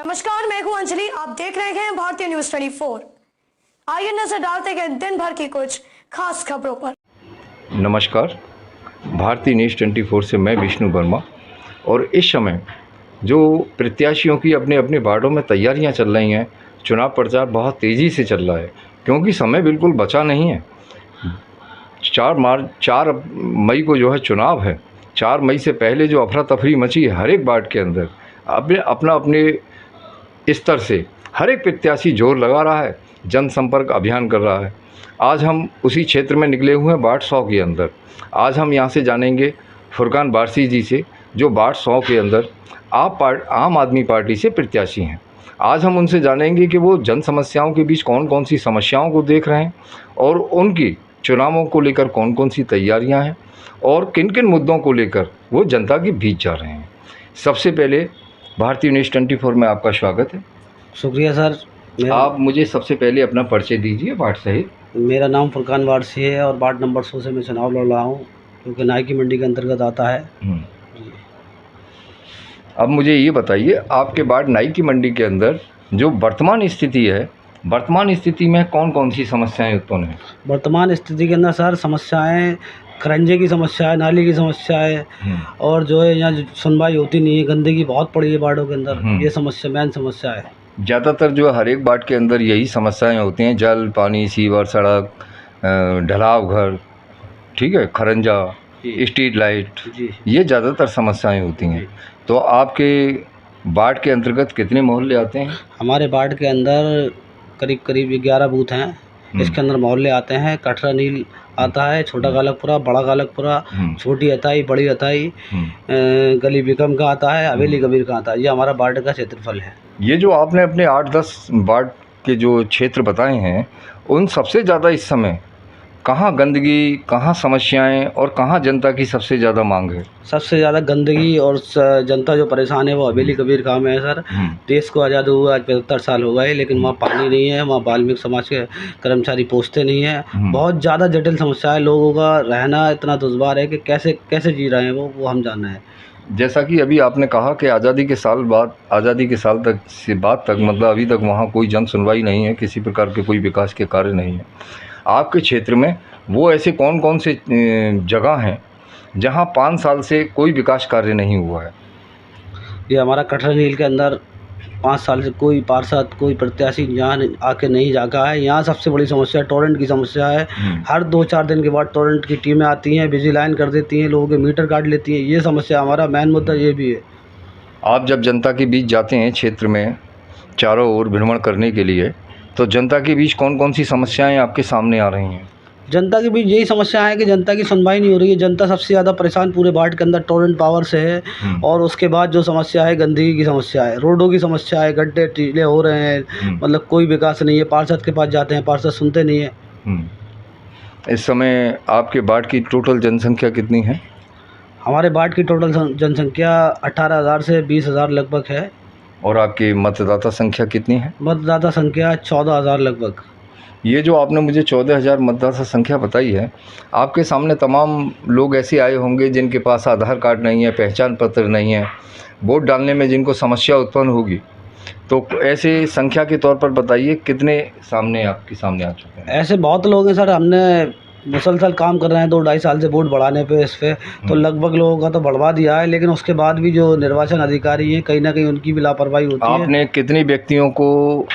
नमस्कार, मैं हूं अंजलि। आप देख रहे हैं भारतीय न्यूज 24। आइए नजर डालते हैं दिन भर की कुछ खास खबरों पर। नमस्कार, भारतीय न्यूज़ 24 से मैं विष्णु वर्मा। और इस समय जो प्रत्याशियों की अपने अपने वार्डों में तैयारियां चल रही हैं, चुनाव प्रचार बहुत तेज़ी से चल रहा है क्योंकि समय बिल्कुल बचा नहीं है। 4 मई को जो है चुनाव है। 4 मई से पहले जो अफरा तफरी मची है हर एक वार्ड के अंदर, अपने स्तर से हर एक प्रत्याशी जोर लगा रहा है, जनसंपर्क अभियान कर रहा है। आज हम उसी क्षेत्र में निकले हुए हैं वार्ड 100 के अंदर। आज हम यहाँ से जानेंगे फुरकान वारसी जी से, जो वार्ड 100 के अंदर आम आदमी पार्टी से प्रत्याशी हैं। आज हम उनसे जानेंगे कि वो जन समस्याओं के बीच कौन कौन सी समस्याओं को देख रहे हैं और उनकी चुनावों को लेकर कौन कौन सी तैयारियां हैं और किन किन मुद्दों को लेकर वो जनता के बीच जा रहे हैं। सबसे पहले भारतीय न्यूज़ 24 में आपका स्वागत है। शुक्रिया सर। आप मुझे सबसे पहले अपना परिचय दीजिए वार्ड सहित। मेरा नाम फुरकान वारसी है और वार्ड नंबर 100 से मैं चुनाव लड़ रहा हूँ, क्योंकि नाई की मंडी के अंतर्गत आता है। अब मुझे ये बताइए, आपके वार्ड नाई की मंडी के अंदर जो वर्तमान स्थिति है, वर्तमान स्थिति में कौन कौन सी समस्याएं उत्पन्न हैं? वर्तमान स्थिति के अंदर सर समस्याएं खरंजे की समस्या है, नाली की समस्या है, और जो है यहाँ सुनवाई होती नहीं है। गंदगी बहुत पड़ी है वार्डों के अंदर, ये समस्या मेन समस्या है। ज़्यादातर जो हर एक वार्ड के अंदर यही समस्याएं होती हैं, जल, पानी, सीवर, सड़क, ढलाव घर, ठीक है, खरंजा, स्ट्रीट लाइट, ये ज़्यादातर समस्याएं होती हैं। तो आपके वार्ड के अंतर्गत कितने मोहल्ले आते हैं? हमारे वार्ड के अंदर करीब करीब 11 बूथ हैं। इसके अंदर मोहल्ले आते हैं। कटरा नील आता है, छोटा गालकपुरा, बड़ा गालकपुरा, छोटी अताई, बड़ी अताई, गली बिकम का आता है, हवेली कबीर का आता है। ये हमारा वार्ड का क्षेत्रफल है। ये जो आपने अपने 8-10 वार्ड के जो क्षेत्र बताए हैं, उन सबसे ज़्यादा इस समय कहाँ गंदगी, कहाँ समस्याएं और कहाँ जनता की सबसे ज़्यादा मांग है? सबसे ज़्यादा गंदगी और जनता जो परेशान है वो हवेली कबीर गाँव में है सर। देश को आज़ाद हुआ आज 75 साल हो गए, लेकिन वहाँ पानी नहीं है, वहाँ वाल्मीकि समाज के कर्मचारी पहुँचते नहीं हैं। बहुत ज़्यादा जटिल समस्या है। लोगों का रहना इतना दुश्वार है कि कैसे कैसे जी रहे हैं वो हम जान रहे हैं। जैसा कि अभी आपने कहा कि आज़ादी के साल तक से बाद तक मतलब अभी तक वहाँ कोई जन सुनवाई नहीं है, किसी प्रकार के कोई विकास के कार्य नहीं है। आपके क्षेत्र में वो ऐसे कौन कौन से जगह हैं जहाँ 5 साल से कोई विकास कार्य नहीं हुआ है? ये हमारा कटरा नील के अंदर 5 साल से कोई पार्षद, कोई प्रत्याशी यहाँ आके नहीं जागा है। यहाँ सबसे बड़ी समस्या टोरेंट की समस्या है। हर 2-4 दिन के बाद टोरेंट की टीमें आती हैं, बिजली लाइन कर देती हैं, लोगों के मीटर काट लेती हैं। ये समस्या हमारा मेन मुद्दा ये भी है। आप जब जनता के बीच जाते हैं क्षेत्र में चारों ओर भ्रमण करने के लिए, तो जनता के बीच कौन कौन सी समस्याएं आपके सामने आ रही हैं? जनता के बीच यही समस्या है कि जनता की सुनवाई नहीं हो रही है। जनता सबसे ज़्यादा परेशान पूरे वार्ड के अंदर टोरेंट पावर से है। और उसके बाद जो समस्या है गंदगी की समस्या है, रोडों की समस्या है, गड्ढे टीले हो रहे हैं, मतलब कोई विकास नहीं है। पार्षद के पास जाते हैं, पार्षद सुनते नहीं है। इस समय आपके वार्ड की टोटल जनसंख्या कितनी है? हमारे वार्ड की टोटल जनसंख्या 18,000 से 20,000 लगभग है। और आपकी मतदाता संख्या कितनी है? मतदाता संख्या 14,000 लगभग। ये जो आपने मुझे 14,000 मतदाता संख्या बताई है, आपके सामने तमाम लोग ऐसे आए होंगे जिनके पास आधार कार्ड नहीं है, पहचान पत्र नहीं है, वोट डालने में जिनको समस्या उत्पन्न होगी। तो ऐसे संख्या के तौर पर बताइए कितने आपके सामने आ चुके हैं? ऐसे बहुत लोग हैं सर। हमने मुसलसल काम कर रहे हैं 2-2.5 साल से वोट बढ़ाने पे, इस पे तो लगभग लोगों का तो बढ़वा दिया है, लेकिन उसके बाद भी जो निर्वाचन अधिकारी हैं कहीं ना कहीं उनकी भी लापरवाही होती है। आपने कितने व्यक्तियों को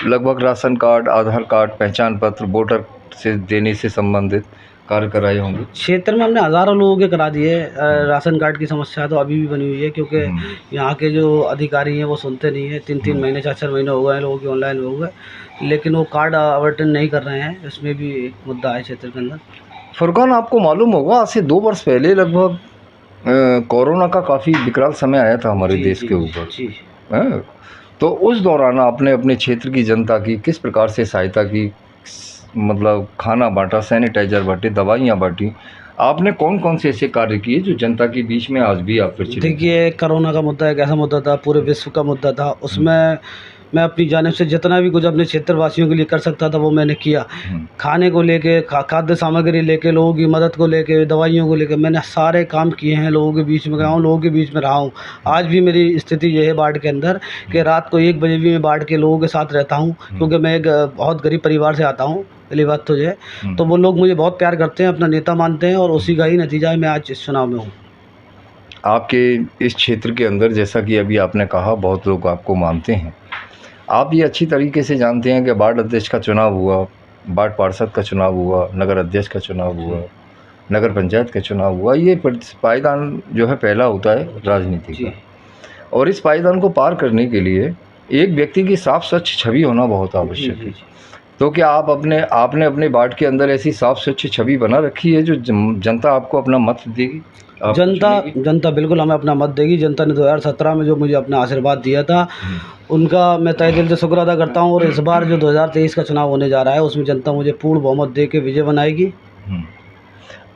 लगभग राशन कार्ड, आधार कार्ड, पहचान पत्र, वोटर से देने से संबंधित कार्य कराए होंगे? क्षेत्र में हमने हज़ारों लोगों के करा दिए। राशन कार्ड की समस्या तो अभी भी बनी हुई है, क्योंकि यहाँ के जो अधिकारी हैं वो सुनते नहीं हैं। 3-3 महीने 4-4 महीने हो गए हैं लोगों के ऑनलाइन हो गए, लेकिन वो कार्ड आवंटन नहीं कर रहे हैं। इसमें भी एक मुद्दा है क्षेत्र के अंदर। फुरकान, आपको मालूम होगा आज से 2 वर्ष पहले लगभग कोरोना का काफ़ी विकराल समय आया था हमारे देश के ऊपर। तो उस दौरान आपने अपने क्षेत्र की जनता की किस प्रकार से सहायता की? मतलब खाना बांटा, सैनिटाइजर बांटे, दवाइयाँ बांटी, आपने कौन कौन से ऐसे कार्य किए जो जनता के बीच में आज भी आप प्रचलित? देखिए, कोरोना का मुद्दा एक ऐसा मुद्दा था, पूरे विश्व का मुद्दा था। उसमें मैं अपनी जानिब से जितना भी कुछ अपने क्षेत्रवासियों के लिए कर सकता था वो मैंने किया। खाने को लेके, खाद्य सामग्री लेके, लोगों की मदद को लेके, दवाइयों को लेके, मैंने सारे काम किए हैं। लोगों के बीच में गया हूँ, लोगों के बीच में रहा हूँ। आज भी मेरी स्थिति ये है बाढ़ के अंदर कि रात को 1 बजे भी मैं बाढ़ के लोगों के साथ रहता हूँ, क्योंकि मैं एक बहुत गरीब परिवार से आता हूँ। पहली बात तो ये, तो वो लोग मुझे बहुत प्यार करते हैं, अपना नेता मानते हैं, और उसी का ही नतीजा है मैं आज इस चुनाव में हूँ। आपके इस क्षेत्र के अंदर, जैसा कि अभी आपने कहा, बहुत लोग आपको मानते हैं। आप ये अच्छी तरीके से जानते हैं कि वार्ड अध्यक्ष का चुनाव हुआ, वार्ड पार्षद का चुनाव हुआ, नगर अध्यक्ष का चुनाव हुआ, नगर पंचायत का चुनाव हुआ। ये पायदान जो है पहला होता है राजनीति का, और इस पायदान को पार करने के लिए एक व्यक्ति की साफ स्वच्छ छवि होना बहुत आवश्यक है। तो क्या आपने अपने वार्ड के अंदर ऐसी साफ स्वच्छ छवि बना रखी है जो जनता आपको अपना मत देगी? जनता बिल्कुल हमें अपना मत देगी। जनता ने 2017 में जो मुझे अपना आशीर्वाद दिया था, उनका मैं तहे दिल से शुक्र अदा करता हूं। और इस बार जो 2023 का चुनाव होने जा रहा है, उसमें जनता मुझे पूर्ण बहुमत दे के विजय बनाएगी।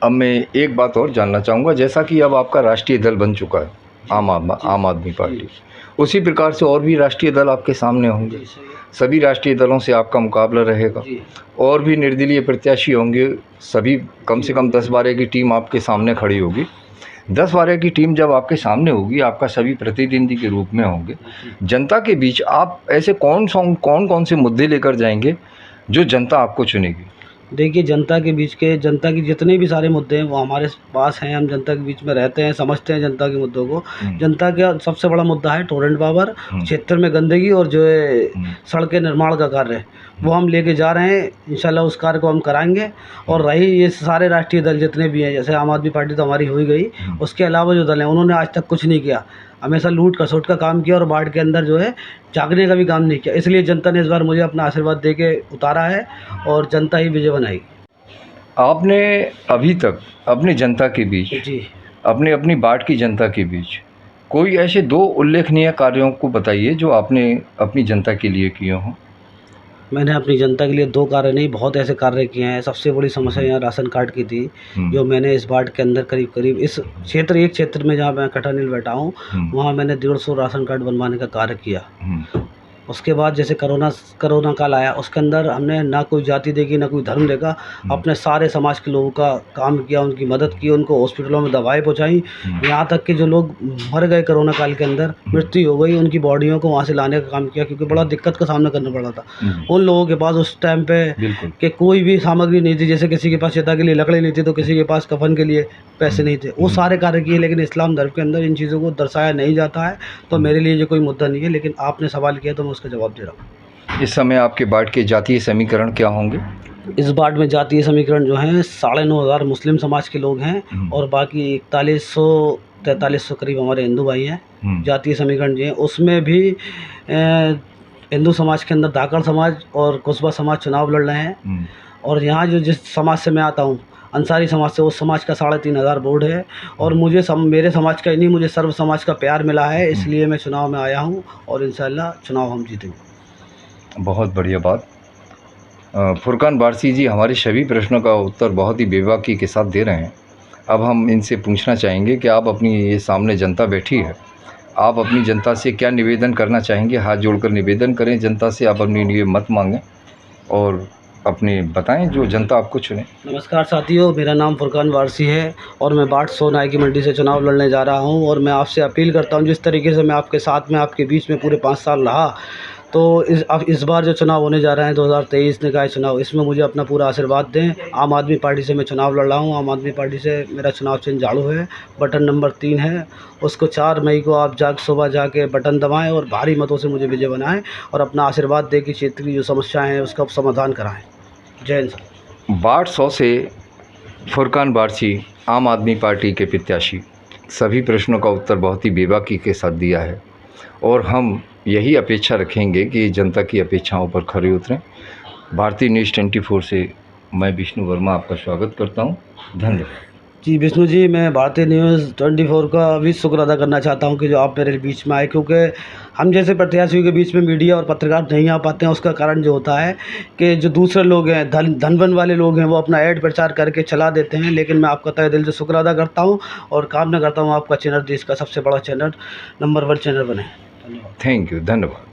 अब मैं एक बात और जानना चाहूँगा, जैसा कि अब आपका राष्ट्रीय दल बन चुका है आम आदमी पार्टी, उसी प्रकार से और भी राष्ट्रीय दल आपके सामने होंगे। सभी राष्ट्रीय दलों से आपका मुकाबला रहेगा, और भी निर्दलीय प्रत्याशी होंगे। सभी कम से कम 10-12 की टीम आपके सामने खड़ी होगी। 10-12 की टीम जब आपके सामने होगी, आपका सभी प्रतिद्वंदी के रूप में होंगे। जनता के बीच आप ऐसे कौन से मुद्दे लेकर जाएंगे जो जनता आपको चुनेगी? देखिए, जनता के जितने भी सारे मुद्दे हैं वो हमारे पास हैं। हम जनता के बीच में रहते हैं, समझते हैं जनता के मुद्दों को। जनता का सबसे बड़ा मुद्दा है टोरेंट पावर, क्षेत्र में गंदगी, और जो है सड़कें निर्माण का कार्य, वो हम लेके जा रहे हैं। इंशाल्लाह उस कार्य को हम कराएंगे। और रही ये सारे राष्ट्रीय दल जितने भी हैं, जैसे आम आदमी पार्टी तो हमारी हो ही गई, उसके अलावा जो दल हैं उन्होंने आज तक कुछ नहीं किया, हमेशा लूट खसोट का काम किया, और बाढ़ के अंदर जो है झांकने का भी काम नहीं किया। इसलिए जनता ने इस बार मुझे अपना आशीर्वाद दे के उतारा है, और जनता ही विजय बनाएगी। आपने अभी तक अपनी जनता के बीच, अपनी वार्ड की जनता के बीच कोई ऐसे 2 उल्लेखनीय कार्यों को बताइए जो आपने अपनी जनता के लिए किए हों। मैंने अपनी जनता के लिए 2 कार्य नहीं, बहुत ऐसे कार्य किए हैं। सबसे बड़ी समस्या यहाँ राशन कार्ड की थी, जो मैंने इस वार्ड के अंदर करीब इस एक क्षेत्र में जहाँ मैं कटानील बैठा हूँ, वहाँ मैंने 150 राशन कार्ड बनवाने का कार्य किया। उसके बाद जैसे कोरोना काल आया, उसके अंदर हमने ना कोई जाति देखी, ना कोई धर्म देखा, अपने सारे समाज के लोगों का काम किया, उनकी मदद की, उनको हॉस्पिटलों में दवाएं पहुंचाई। यहाँ तक कि जो लोग मर गए कोरोना काल के अंदर, मृत्यु हो गई, उनकी बॉडियों को वहाँ से लाने का काम किया, क्योंकि बड़ा दिक्कत का सामना करना पड़ा था उन लोगों के पास उस टाइम पे कि कोई भी सामग्री नहीं थी। जैसे किसी के पास चिता के लिए लकड़ी नहीं थी, तो किसी के पास कफन के लिए पैसे नहीं थे। वो सारे कार्य किए, लेकिन इस्लाम धर्म के अंदर इन चीज़ों को दर्शाया नहीं जाता है। तो मेरे लिए ये कोई मुद्दा नहीं है, लेकिन आपने सवाल किया तो मैं उसका जवाब दे रहा हूँ। इस समय आपके वार्ड के जातीय समीकरण क्या होंगे? इस वार्ड में जातीय समीकरण जो हैं 9,500 मुस्लिम समाज के लोग हैं, और बाकी 4100-4300 करीब हमारे हिंदू भाई हैं। जातीय समीकरण जो है उसमें भी हिंदू समाज के अंदर धाकड़ समाज और कुशबा समाज चुनाव लड़ रहे हैं। और यहाँ जो जिस समाज से मैं आता हूँ, अंसारी समाज से, उस समाज का 3,500 वोट है। और मुझे मेरे समाज का ही नहीं, मुझे सर्व समाज का प्यार मिला है, इसलिए मैं चुनाव में आया हूँ, और इंशाल्लाह चुनाव हम जीतेंगे। बहुत बढ़िया बात। फुरकान वारसी जी हमारे सभी प्रश्नों का उत्तर बहुत ही बेबाकी के साथ दे रहे हैं। अब हम इनसे पूछना चाहेंगे कि आप अपनी ये सामने जनता बैठी है, आप अपनी जनता से क्या निवेदन करना चाहेंगे? हाथ जोड़कर निवेदन करें जनता से, आप अपनी लिए मत मांगें और अपने बताएं जो जनता आपको चुने। नमस्कार साथियों, मेरा नाम फुरकान वारसी है, और मैं बाट 100 नाई की मंडी से चुनाव लड़ने जा रहा हूं। और मैं आपसे अपील करता हूं, जिस तरीके से मैं आपके साथ में, आपके बीच में पूरे 5 साल रहा, तो इस बार जो चुनाव होने जा रहे हैं 2023 निकाय चुनाव, इसमें मुझे अपना पूरा आशीर्वाद दें। आम आदमी पार्टी से मैं चुनाव लड़ रहा हूँ। आम आदमी पार्टी से मेरा चुनाव चिन्ह झाड़ू है, बटन नंबर 3 है। उसको 4 मई को आप सुबह जाके बटन दबाएं और भारी मतों से मुझे विजय बनाएं, और अपना आशीर्वाद दें कि क्षेत्र की जो समस्याएँ हैं उसका समाधान कराएँ। जय हिंद। वार्ड 100 से फुरकान वारसी आम आदमी पार्टी के प्रत्याशी सभी प्रश्नों का उत्तर बहुत ही बेबाकी के साथ दिया है, और हम यही अपेक्षा रखेंगे कि जनता की अपेक्षाओं पर खरे उतरें। भारतीय न्यूज़ 24 से मैं विष्णु वर्मा आपका स्वागत करता हूं। धन्यवाद। जी विष्णु जी, मैं भारतीय न्यूज़ 24 का भी शुक्र अदा करना चाहता हूं कि जो आप मेरे बीच में आए, क्योंकि हम जैसे प्रत्याशियों के बीच में मीडिया और पत्रकार नहीं आ पाते हैं। उसका कारण जो होता है कि जो दूसरे लोग हैं, धनबन वाले लोग हैं, वो अपना ऐड प्रचार करके चला देते हैं। लेकिन मैं आपका तहे दिल से शुक्र अदा करता हूँ, और कामना करता हूँ आपका चैनल देश का सबसे बड़ा चैनल, नंबर 1 चैनल बने। थैंक यू, धन्यवाद।